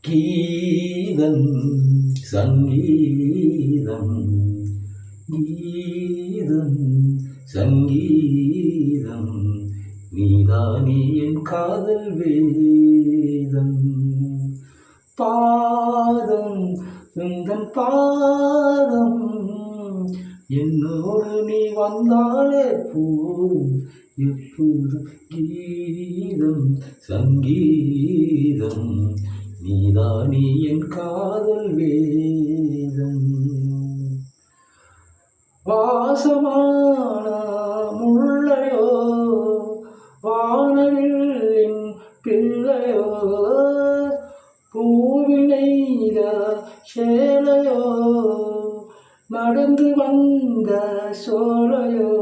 கீதம் சங்கீதம் கீதம் சங்கீதம் நீதானே என் காதல் வேதம் பாதம் உந்தன் பாதம் என்னோடு நீ வந்தாலே போதும் எப்போதும் கீதம் சங்கீதம் நீதானே என் காதல் வேதம் வாசமான முள்ளையோ வானவில்லின் பிள்ளையோ பூவினைத சேலையோ நடந்து வந்த சோலையோ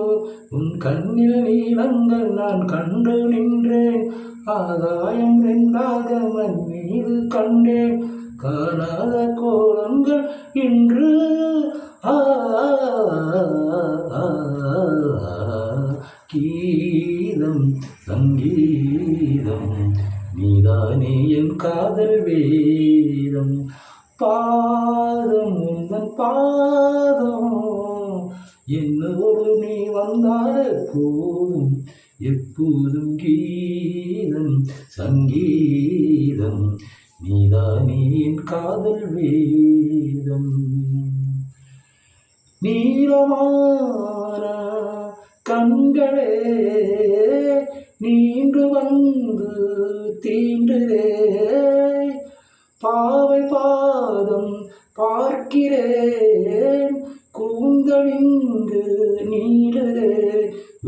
உன் கண்ணில் நீளங்கள் நான் கண்டு நின்றேன் ஆகாயம் ரெண்டாக மண் மீது கண்டேன் காணாத கோலங்கள் இன்று கீதம் சங்கீதம் நீதானே என் காதல் வேதம் பாதம் உந்தன் பாதம் என்னோடு நீ வந்தாலே போதும் எப்போதும் கீதம் சங்கீதம் நீதானே என் காதல் வேதம் நீளமான கண்களே நீண்டு வந்து தீண்டுதே பாவை பாதம் பார்க்கிறேன் கூந்தலிங்கு நீடுதே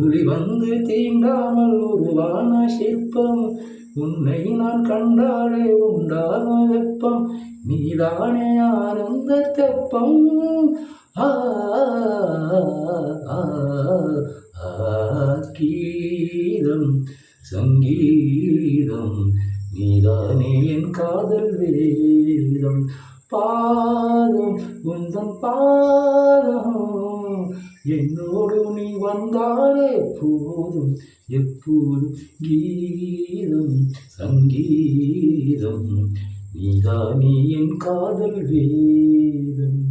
ஒளி வந்து தீண்டாமல் உருவான சிற்பம் உன்னை நான் கண்டாலே உண்டாகும் வெப்பம் நீதானே ஆனந்த தெப்பம் கீதம் சங்கீதம் நீதானே என் காதல் வேதம் பாதம் உந்தன் பாதம் என்னோடு நீ வந்தாலே போதும் எப்போதும் கீதம் சங்கீதம் நீதானே என் காதல் வேதம்.